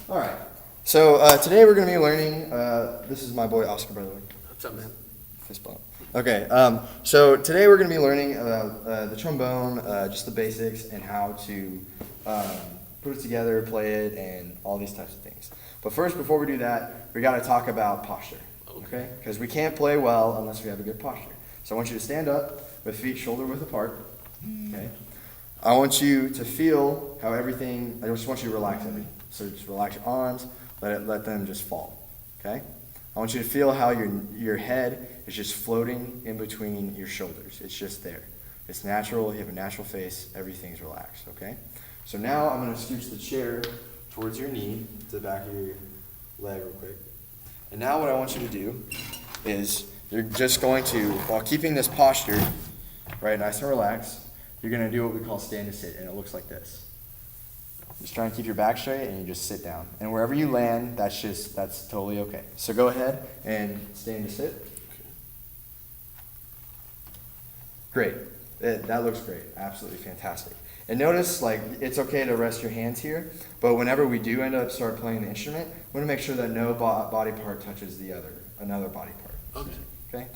All right. So today we're going to be learning. This is my boy Oscar, by the way. What's up, man? Fist bump. Okay. So today we're going to be learning about the trombone, just the basics, and how to put it together, play it, and all these types of things. But first, before we do that, we got to talk about posture. Okay? Because we can't play well unless we have a good posture. So I want you to stand up with feet shoulder width apart. Okay. I want you to feel how everything. I just want you to relax everything. So just relax your arms. Let them just fall. Okay. I want you to feel how your head is just floating in between your shoulders. It's just there. It's natural. You have a natural face. Everything's relaxed. Okay. So now I'm going to scooch the chair towards your knee to the back of your leg real quick. And now what I want you to do is you're just going to, while keeping this posture, right, nice and relaxed, you're going to do what we call stand to sit, and it looks like this. Just try and keep your back straight, and you just sit down. And wherever you land, that's totally okay. So go ahead and stand to sit. Great. That looks great. Absolutely fantastic. And notice, like, it's okay to rest your hands here, but whenever we do end up start playing the instrument, we want to make sure that no body part touches another body part. Okay. Okay?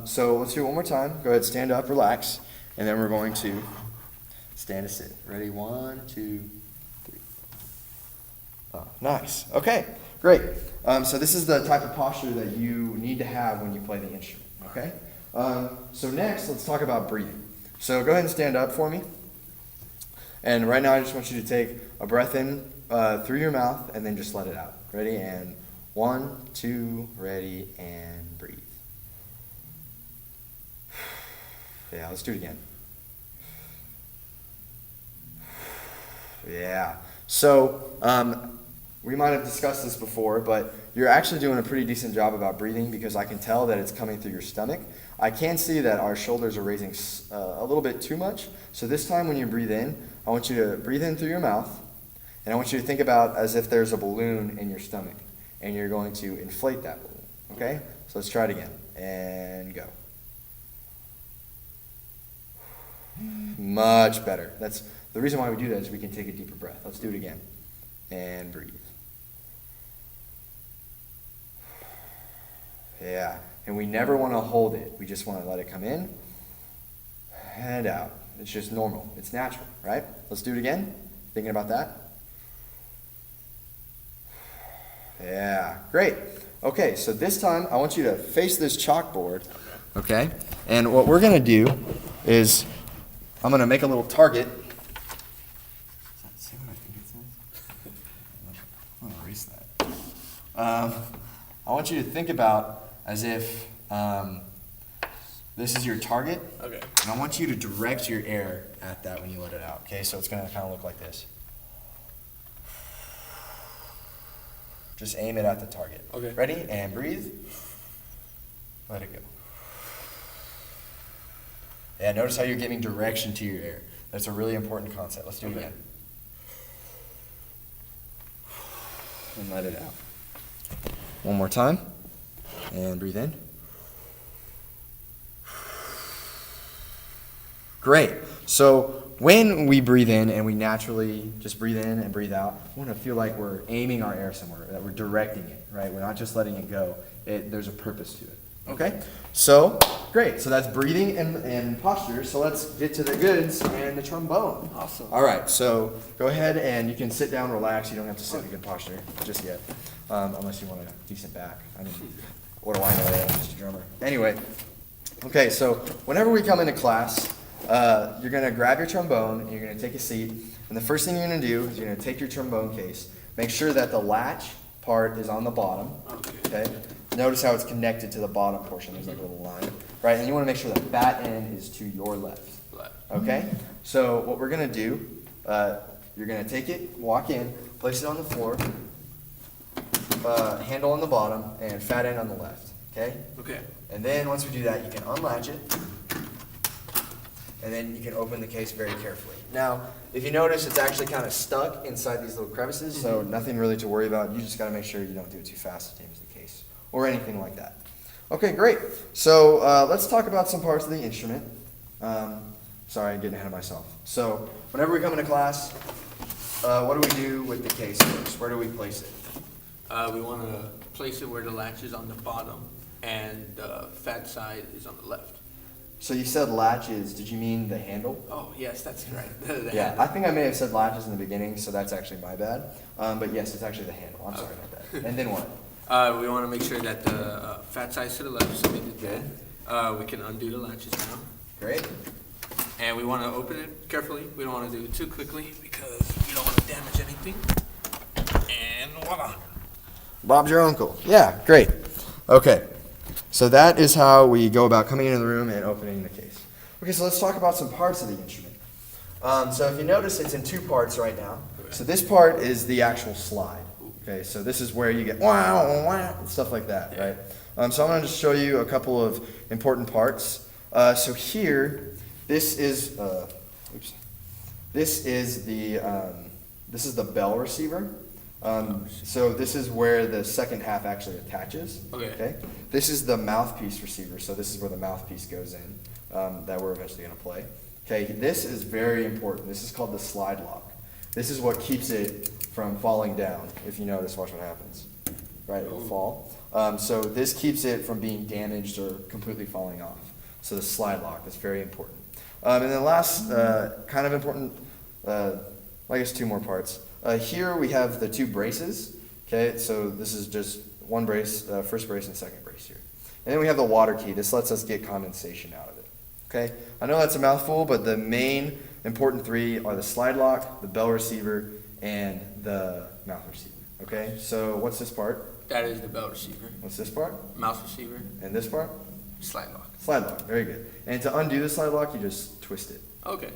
So let's do it one more time. Go ahead, stand up, relax, and then we're going to stand to sit. Ready? 1, 2, 3. Oh, nice. Okay, great. So this is the type of posture that you need to have when you play the instrument. Okay? So next, let's talk about breathing. So go ahead and stand up for me. And right now, I just want you to take a breath in through your mouth and then just let it out. Ready? And 1, 2, ready, and breathe. Yeah, let's do it again. Yeah. So we might have discussed this before, but you're actually doing a pretty decent job about breathing because I can tell that it's coming through your stomach. I can see that our shoulders are raising a little bit too much. So this time when you breathe in, I want you to breathe in through your mouth, and I want you to think about as if there's a balloon in your stomach, and you're going to inflate that balloon. Okay? So let's try it again. And go. Much better. That's the reason why we do that is we can take a deeper breath. Let's do it again. And breathe. Yeah. And we never want to hold it. We just want to let it come in and out. It's just normal. It's natural, right? Let's do it again. Thinking about that? Yeah. Great. Okay, so this time I want you to face this chalkboard. Okay? And what we're going to do is I'm going to make a little target. Does that say what I think it says? I'm going to erase that. I want you to think about as if this is your target. Okay. And I want you to direct your air at that when you let it out. Okay, so it's going to kind of look like this. Just aim it at the target. Okay. Ready? And breathe. Let it go. Yeah, notice how you're giving direction to your air. That's a really important concept. Let's do it again. And let it out. One more time. And breathe in. Great. So when we breathe in and we naturally just breathe in and breathe out, we want to feel like we're aiming our air somewhere, that we're directing it, right? We're not just letting it go. There's a purpose to it. Okay? So, great. So that's breathing and posture. So let's get to the goods and the trombone. Awesome. All right. So go ahead and you can sit down, relax. You don't have to sit in a good posture just yet, unless you want a decent back. I mean, what do I know? I'm just a drummer. Anyway, okay. So whenever we come into class, you're going to grab your trombone and you're going to take a seat. And the first thing you're going to do is you're going to take your trombone case. Make sure that the latch part is on the bottom. Okay. Notice how it's connected to the bottom portion. There's like a little line, right? And you want to make sure that that end is to your left. Okay? So what we're going to do, you're going to take it, walk in, place it on the floor, handle on the bottom, and fat end on the left. Okay? Okay. And then once we do that, you can unlatch it, and then you can open the case very carefully. Now, if you notice, it's actually kind of stuck inside these little crevices, so nothing really to worry about. You just got to make sure you don't do it too fast to damage the case or anything like that. Okay, great. So let's talk about some parts of the instrument. Sorry, I'm getting ahead of myself. So whenever we come into class, what do we do with the case first? Where do we place it? We want to place it where the latch is on the bottom and the fat side is on the left. So you said latches. Did you mean the handle? Oh, yes, that's right. The Yeah, handle. I think I may have said latches in the beginning, so that's actually my bad. But yes, it's actually the handle. I'm sorry about that. And then what? We want to make sure that the fat side's to the left, so we did that. We can undo the latches now. Great. And we want to open it carefully. We don't want to do it too quickly because we don't want to damage anything. And voila. Bob's your uncle. Yeah, great. Okay, so that is how we go about coming into the room and opening the case. Okay, so let's talk about some parts of the instrument. So if you notice, it's in two parts right now. So this part is the actual slide. Okay, so this is where you get wow, wow, and stuff like that, right? So I'm going to just show you a couple of important parts. So here, this is the bell receiver. So this is where the second half actually attaches. Okay. This is the mouthpiece receiver. So this is where the mouthpiece goes in that we're eventually going to play. Okay. This is very important. This is called the slide lock. This is what keeps it from falling down. If you notice, watch what happens. Right, it will fall. So this keeps it from being damaged or completely falling off. So the slide lock, that's very important. And then last kind of important, I guess two more parts. Here we have the two braces. Okay, so this is just one brace, first brace and second brace here. And then we have the water key. This lets us get condensation out of it. Okay, I know that's a mouthful, but the main important three are the slide lock, the bell receiver, and the mouth receiver. Okay, so what's this part? That is the bell receiver. What's this part? Mouse receiver. And this part? Slide lock. Slide lock, very good. And to undo the slide lock, you just twist it. Okay.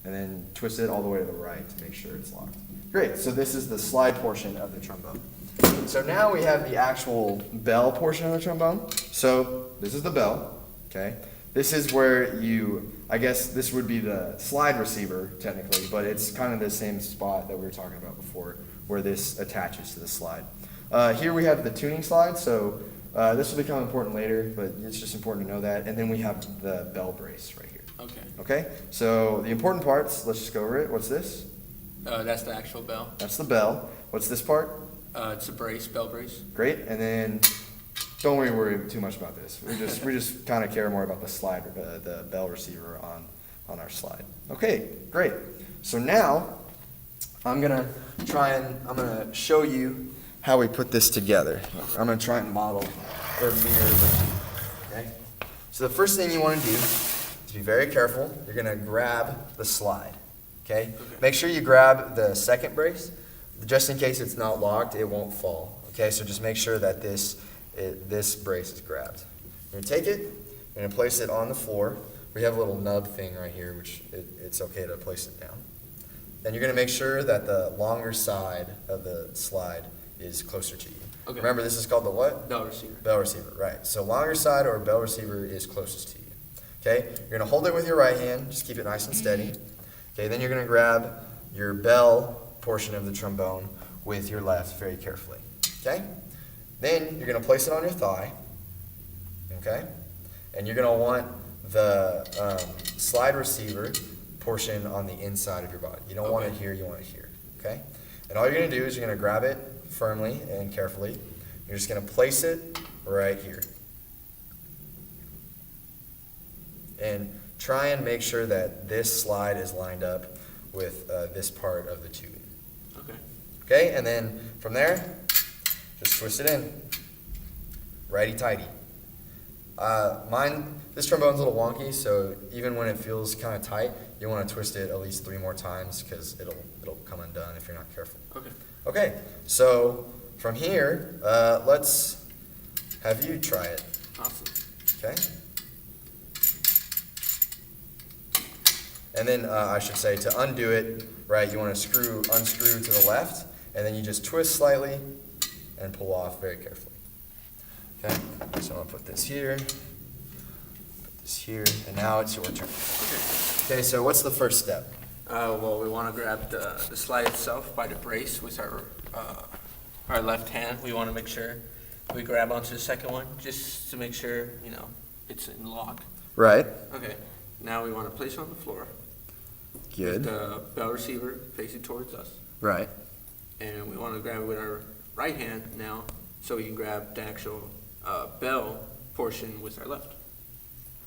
And then twist it all the way to the right to make sure it's locked. Great, so this is the slide portion of the trombone. So now we have the actual bell portion of the trombone. So this is the bell, okay? This is where I guess this would be the slide receiver technically, but it's kind of the same spot that we were talking about before where this attaches to the slide. Here we have the tuning slide, so this will become important later, but it's just important to know that. And then we have the bell brace right here. Okay. Okay, so the important parts, let's just go over it. What's this? That's the actual bell. That's the bell. What's this part? It's a brace, bell brace. Great, and then don't worry too much about this. We just kind of care more about the slide, the bell receiver on our slide. Okay, great. So now I'm gonna show you how we put this together. I'm gonna try and model or mirror. Okay. So the first thing you want to do is be very careful. You're gonna grab the slide. Okay. Make sure you grab the second brace, just in case it's not locked. It won't fall. Okay. So just make sure that this brace is grabbed. You're gonna take it. You're gonna place it on the floor. We have a little nub thing right here, which it's okay to place it down. Then you're gonna make sure that the longer side of the slide is closer to you. Okay. Remember, this is called the what? Bell receiver. Bell receiver, right. So longer side or bell receiver is closest to you. Okay, you're gonna hold it with your right hand, just keep it nice and steady. Okay, then you're gonna grab your bell portion of the trombone with your left very carefully. Okay, then you're gonna place it on your thigh. Okay, and you're gonna want the slide receiver portion on the inside of your body. You don't want it here, you want it here. Okay, and all you're gonna do is you're gonna grab it firmly and carefully. You're just gonna place it right here. And try and make sure that this slide is lined up with this part of the tubing. Okay. Okay, and then from there, just twist it in. Righty-tighty. This trombone's a little wonky, so even when it feels kind of tight, you want to twist it at least 3 more times because it'll come undone if you're not careful. Okay. Okay, so from here, let's have you try it. Awesome. Okay. And then I should say to undo it, right, you want to unscrew to the left, and then you just twist slightly and pull off very carefully. Okay, so I'm going to put this here, and now it's your turn. Okay, so what's the first step? Well, we want to grab the slide itself by the brace with our left hand. We want to make sure we grab onto the second one just to make sure, it's in lock. Right. Okay, now we want to place it on the floor. Good. With the bell receiver facing towards us. Right. And we want to grab it with our right hand now, so we can grab the actual bell portion with our left.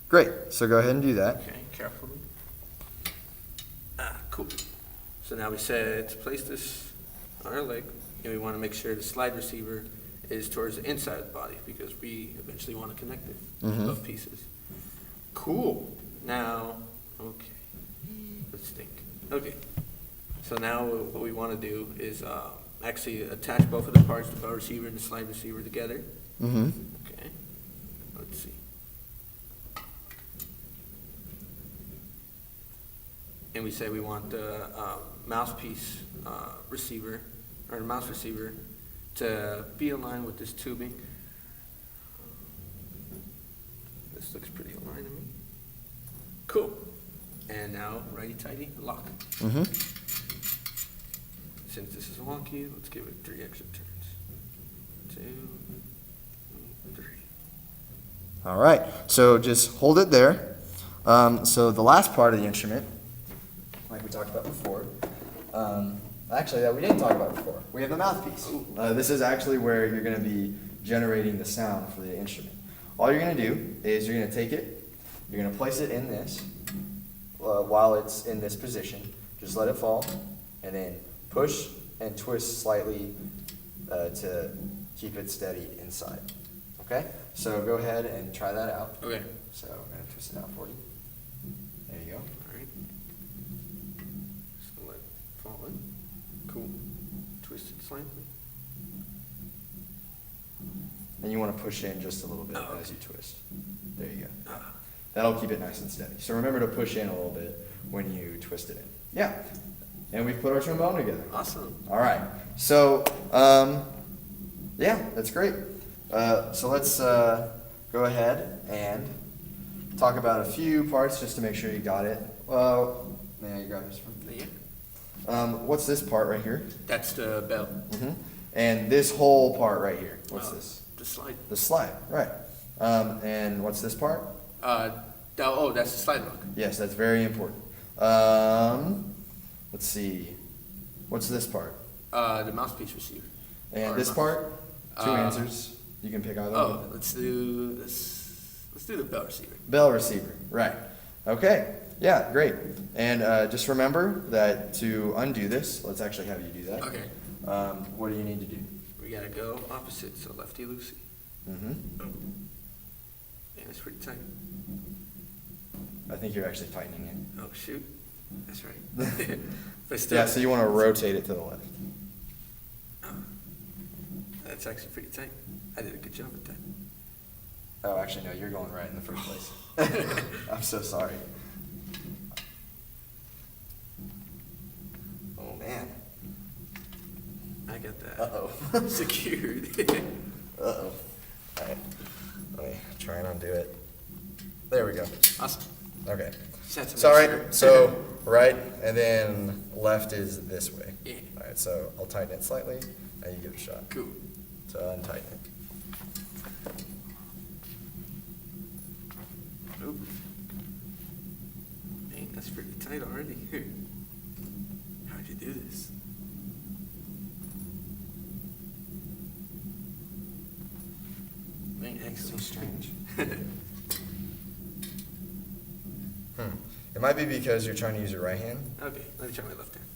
Great. So go ahead and do that. Okay, carefully. Cool. So now we said to place this on our leg, and we want to make sure the slide receiver is towards the inside of the body because we eventually want to connect it, both pieces. Cool. Now, okay, let's think. Okay, so now what we want to do is actually attach both of the parts, the bell receiver and the slide receiver together. Mm-hmm. Okay, let's see. And we say we want the mouthpiece receiver, or the mouse receiver, to be aligned with this tubing. This looks pretty aligned to me. Cool. And now, righty-tighty, lock. Mm-hmm. Since this is wonky, let's give it 3 extra turns. 2, 3. All right. So just hold it there. So the last part of the instrument, like we talked about before, actually that we didn't talk about before. We have the mouthpiece. This is actually where you're going to be generating the sound for the instrument. All you're going to do is you're going to take it, you're going to place it in this while it's in this position. Just let it fall, and then push and twist slightly to keep it steady inside. Okay? So go ahead and try that out. Okay. So I'm going to twist it out for you. There you go. All right. So let it fall in. Cool. Twist it slightly. And you want to push in just a little bit Oh, as you twist. There you go. Ah. That'll keep it nice and steady. So remember to push in a little bit when you twist it in. Yeah. And we've put our trombone together. Awesome. All right. So, yeah, that's great. So let's go ahead and talk about a few parts just to make sure you got it. Well, may I grab this one? Yeah. What's this part right here? That's the bell. Mm-hmm. And this whole part right here. What's this? The slide. The slide, right. And what's this part? That's the slide lock. Yes, that's very important. Let's see. What's this part? The mouthpiece receiver. And Or this mouth- part? Two Uh, answers. You can pick either. Oh, let's do this. Let's do the bell receiver. Bell receiver, right. Okay, yeah, great. And just remember that to undo this, let's actually have you do that. Okay. What do you need to do? We gotta go opposite, so lefty loosey. Mm-hmm. Yeah, it's pretty tight. I think you're actually tightening it. Oh shoot, that's right. But still, Yeah, so you want to rotate it to the left. that's actually pretty tight. I did a good job at that. Oh, actually, no, you're going right in the first place. I'm so sorry. Oh, man. I got that. Uh-oh. Secured. Uh-oh. All right. Let me try and undo it. There we go. Awesome. Okay. Just had to So, make all sure. right, so right, and then left is this way. Yeah. All right, so I'll tighten it slightly, and you give it a shot. Cool. So untighten it. Oop. Dang, that's pretty tight already. How'd you do this? Man, So excellent. strange. It might be because you're trying to use your right hand. Okay, let me try my left hand.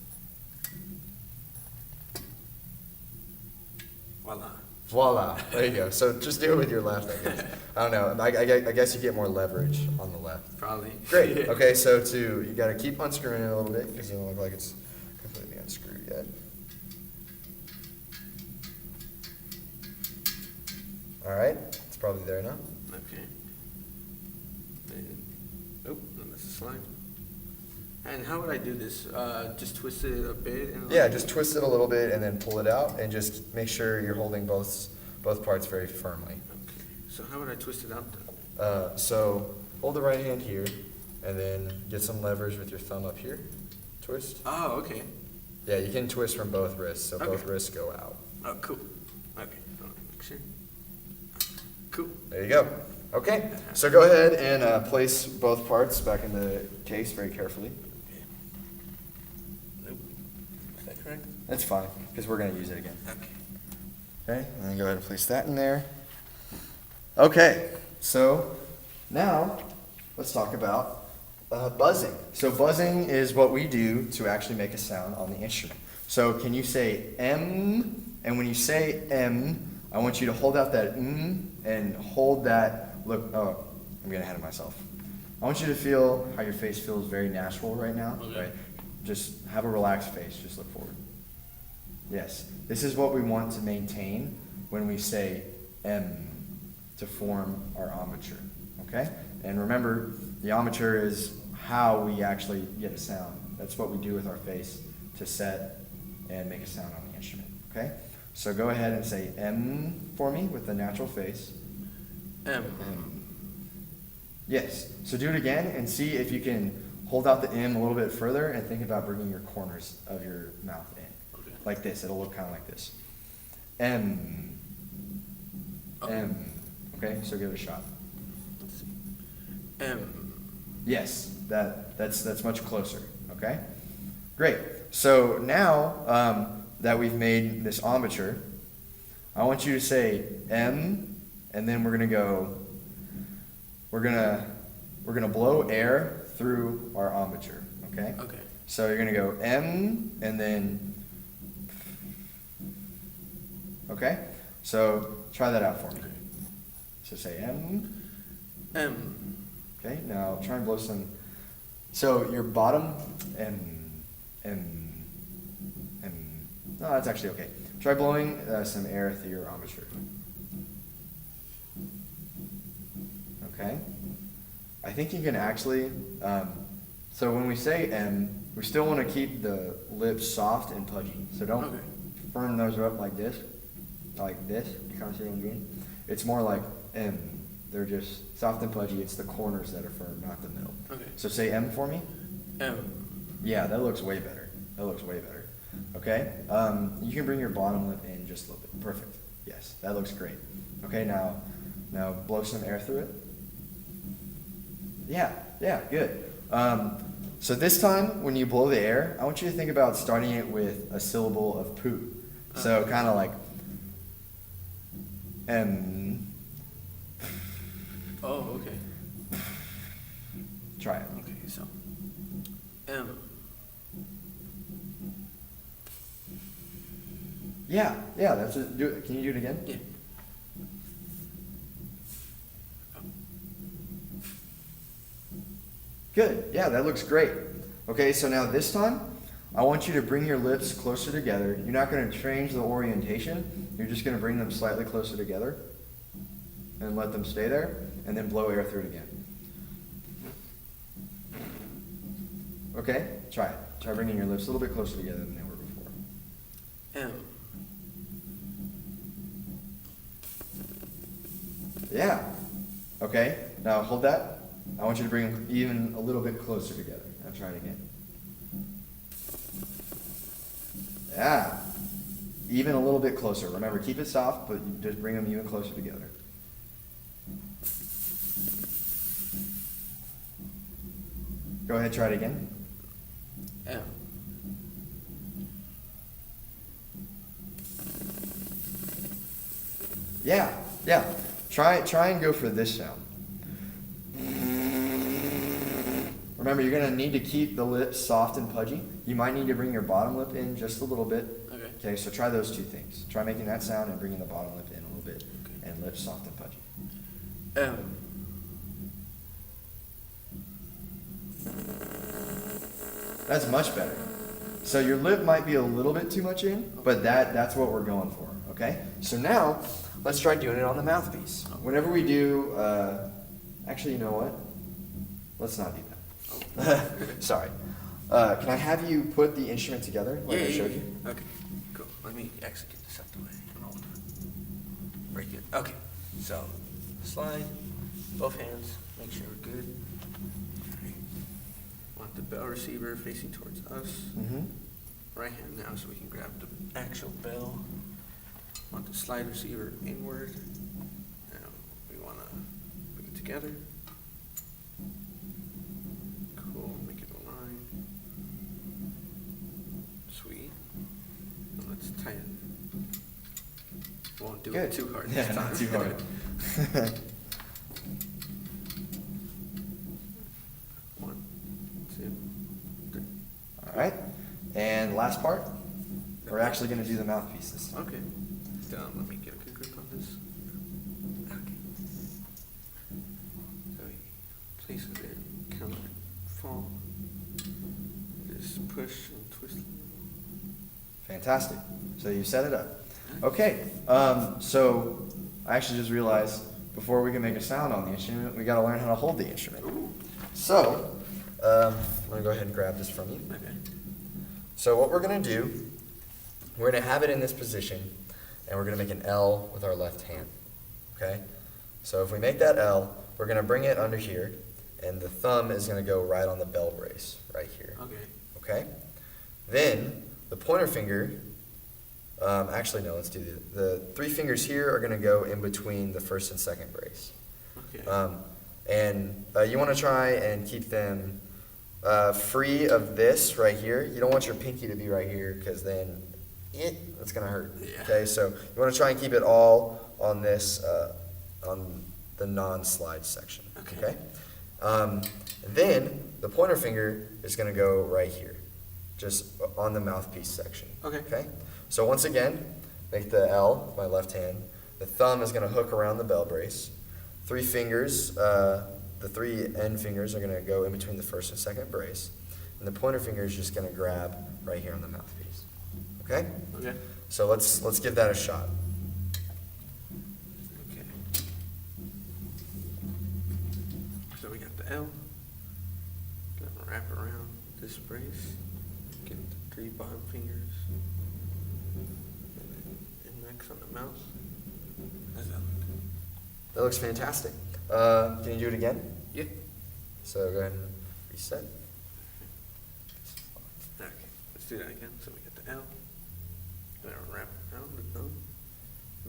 Voila. Voila. There you go. So just do it with your left, I guess. I don't know. I guess you get more leverage on the left. Probably. Great. Okay, so you got to keep unscrewing it a little bit because it doesn't look like it's completely unscrewed yet. All right. It's probably there now. Okay. And, oh, that's a slide. And how would I do this? Just twist it a bit? And Yeah, just twist it a little bit and then pull it out and just make sure you're holding both parts very firmly. Okay. So how would I twist it out then? So hold the right hand here and then get some leverage with your thumb up here. Twist. Oh, okay. Yeah, you can twist from both wrists, so both Okay. wrists go out. Oh, cool. Okay. Make sure. Cool. There you go. Okay, so go ahead and place both parts back in the case very carefully. Nope. Is that correct? That's fine, because we're going to use it again. Okay. Okay, and then go ahead and place that in there. Okay, so now let's talk about buzzing. So buzzing is what we do to actually make a sound on the instrument. So can you say M? And when you say M, I want you to hold out that M and hold that, look, oh, I'm getting ahead of myself. I want you to feel how your face feels very natural right now, Okay. right? Just have a relaxed face, just look forward. Yes, this is what we want to maintain when we say M to form our embouchure, okay? And remember, the embouchure is how we actually get a sound. That's what we do with our face to set and make a sound on the instrument, okay? So go ahead and say M for me with the natural face. M. Yes, so do it again and see if you can hold out the M a little bit further and think about bringing your corners of your mouth in. Okay. Like this, it'll look kind of like this. M. Okay. M. Okay, so give it a shot. Let's see. M. Yes, that's much closer. Okay, great. So now that we've made this embouchure, I want you to say M, and then we're gonna go. We're gonna blow air through our embouchure. Okay. Okay. So you're gonna go M, and then. Okay. So try that out for me. Okay. So say M. M. Okay, now try and blow some. So your bottom M. No, that's actually okay. Try blowing some air through your embouchure. Okay. I think you can actually. So when we say M, we still want to keep the lips soft and pudgy. So don't Okay. firm those up like this. Like this. You kind of see what I'm doing? It's more like M. They're just soft and pudgy. It's the corners that are firm, not the middle. Okay. So say M for me. M. Yeah, that looks way better. That looks way better. Okay. You can bring your bottom lip in just a little bit. Perfect. Yes, that looks great. Okay, now blow some air through it. Yeah, good. So this time, when you blow the air, I want you to think about starting it with a syllable of poo. So kind of like M. Oh, okay. Try it. Okay, so M. Yeah, that's it. Do it. Can you do it again? Yeah. Good. Yeah, that looks great. Okay, so now this time, I want you to bring your lips closer together. You're not going to change the orientation. You're just going to bring them slightly closer together and let them stay there, and then blow air through it again. Okay, try it. Try bringing your lips a little bit closer together than they were before. M. Yeah. Okay, now hold that. I want you to bring them even a little bit closer together. Now try it again. Yeah. Even a little bit closer. Remember, keep it soft, but just bring them even closer together. Go ahead, try it again. M. Yeah. Try and go for this sound. Remember, you're going to need to keep the lips soft and pudgy. You might need to bring your bottom lip in just a little bit. Okay. Okay, so try those two things. Try making that sound and bringing the bottom lip in a little bit, Okay. and lips soft and pudgy. M. That's much better. So your lip might be a little bit too much in, but that's what we're going for, okay? So now, let's try doing it on the mouthpiece. Whenever we do, actually, you know what? Let's not do that. Sorry. Can I have you put the instrument together like I showed you? Okay, cool. Let me actually get this out the way. Hold on. Very good. Okay, so slide, both hands, make sure we're good. All right. Want the bell receiver facing towards us. Mm-hmm. Right hand now so we can grab the actual bell. Want the slide receiver inward. Now we want to put it together. Cool, make it a line. Sweet. Won't do Good. it too hard Yeah, this time. not too hard. One, two, three. All right. And last part, we're actually going to do the mouthpiece this time. Okay. Let me get a good grip on this. Okay. So we place it there, kind of let it fall. Just push and twist. Fantastic. So you set it up. Okay. So I actually just realized before we can make a sound on the instrument, we got to learn how to hold the instrument. Ooh. So I'm going to go ahead and grab this from you. Okay. So what we're going to do, we're going to have it in this position, and we're going to make an L with our left hand. Okay? So if we make that L, we're going to bring it under here, and the thumb is going to go right on the bell brace, right here. Okay. Okay? Then the pointer finger, actually no, let's do the three fingers here are going to go in between the first and second brace. Okay. And you want to try and keep them free of this right here. You don't want your pinky to be right here because then it's going to hurt. Yeah. Okay, so you want to try and keep it all on this, on the non-slide section. Okay. Then the pointer finger is going to go right here, just on the mouthpiece section. Okay. Okay. So once again, make the L with my left hand. The thumb is going to hook around the bell brace. Three fingers, the three end fingers are going to go in between the first and second brace. And the pointer finger is just going to grab right here on the mouthpiece. Okay? Okay. So let's give that a shot. Okay. So we got the L. Gonna wrap around this brace. Get the three bottom fingers. And then index on the mouth. How's that look? That looks fantastic. Can you do it again? Yeah. So go ahead and reset. Okay. Let's do that again. So we got the L. Gonna wrap around the thumb.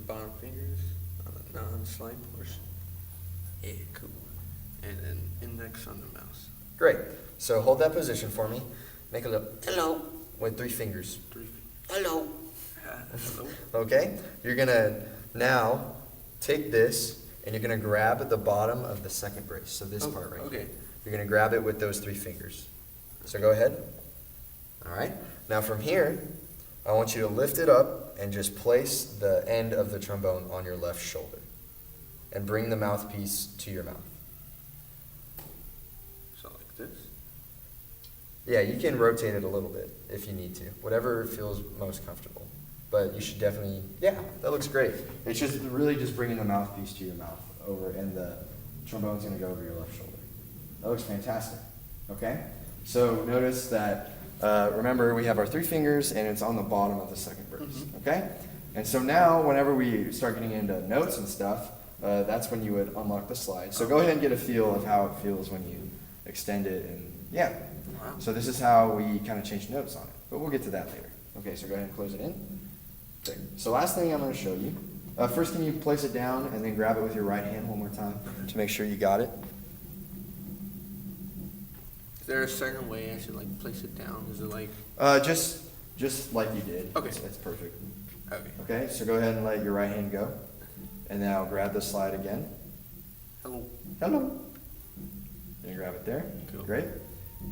Bottom fingers on the non-slide portion. Yeah, cool. And then index on the mouse. Great. So hold that position for me. Make a little hello with three fingers. Hello. Hello. Okay? You're going to now take this and you're going to grab the bottom of the second brace. So this part right Okay. here. You're going to grab it with those three fingers. So go ahead. All right? Now from here, I want you to lift it up and just place the end of the trombone on your left shoulder. And bring the mouthpiece to your mouth. So like this. Yeah, you can rotate it a little bit if you need to. Whatever feels most comfortable. But you should definitely, yeah, that looks great. It's just really just bringing the mouthpiece to your mouth over, and the trombone's going to go over your left shoulder. That looks fantastic. Okay? So notice that, remember, we have our three fingers, and it's on the bottom of the second brace. Mm-hmm. Okay? And so now, whenever we start getting into notes and stuff, that's when you would unlock the slide. So go ahead and get a feel of how it feels when you extend it, and yeah. Wow. So this is how we kind of change notes on it, but we'll get to that later. Okay, so go ahead and close it in. Okay. So last thing I'm going to show you. First, can you place it down and then grab it with your right hand one more time to make sure you got it? Is there a certain way I should like place it down? Is it like Just like you did. Okay. It's perfect. okay? Okay, so go ahead and let your right hand go, and now grab the slide again. Hello. Hello. And grab it there. Cool. Great.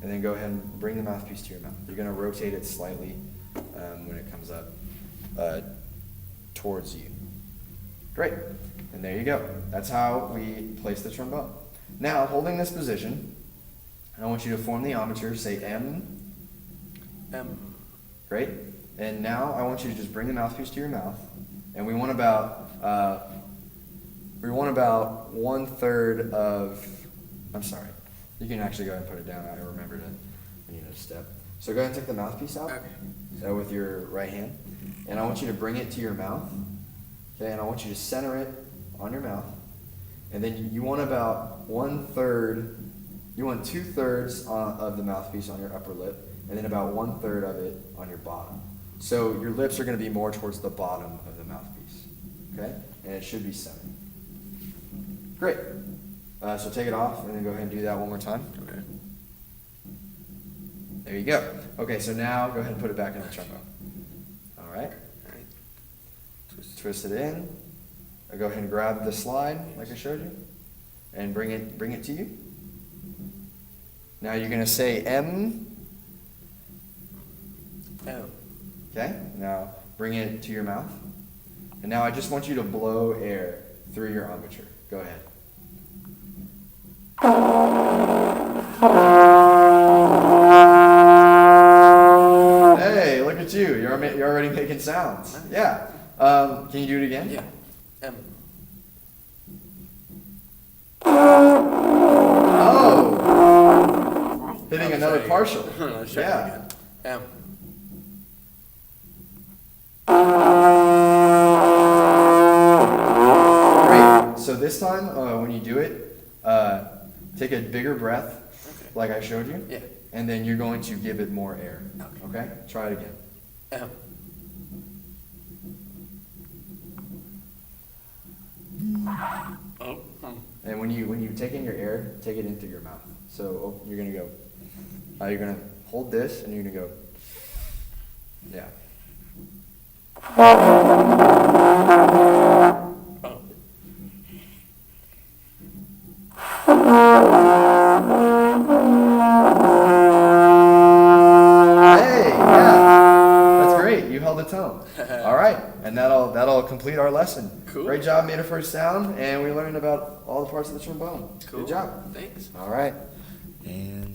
And then go ahead and bring the mouthpiece to your mouth. You're going to rotate it slightly when it comes up towards you. Great. And there you go. That's how we place the trombone. Now, holding this position, I want you to form the armature. Say M. M. Great. And now I want you to just bring the mouthpiece to your mouth. And we want about 1/3 of, I'm sorry. You can actually go ahead and put it down. I remembered it. I need a step. So go ahead and take the mouthpiece out. Okay. With your right hand. And I want you to bring it to your mouth. Okay, and I want you to center it on your mouth. And then you want about 1/3, you want 2/3 of the mouthpiece on your upper lip, and then about 1/3 of it on your bottom. So your lips are going to be more towards the bottom of the mouthpiece. Okay? And it should be centered. Great. So take it off and then go ahead and do that one more time. Okay. There you go. Okay, so now go ahead and put it back in the trombone. All right. All right. twist it in. I'll go ahead and grab the slide like I showed you, and bring it to you. Now you're gonna say M. M. Okay. Now bring it to your mouth, and now I just want you to blow air through your embouchure. Go ahead. Hey, look at you. You're already making sounds. Nice. Yeah. Can you do it again? Yeah. M. Oh! Hitting I'll another try partial. again. Let's try it Yeah. again. M. Great. So this time, when you do it, take a bigger breath, Okay. like I showed you, Yeah. and then you're going to give it more air. Okay. Okay? Try it again. M. Oh. And when you take in your air, take it in through your mouth. So you're gonna go. You're gonna hold this, and you're gonna go. Yeah. Oh. Hey, yeah, that's great. You held the tone. All right, and that'll complete our lesson. Cool. Great job, made a first sound, and we learned about all the parts of the trombone. Cool. Good job. Thanks. All right. And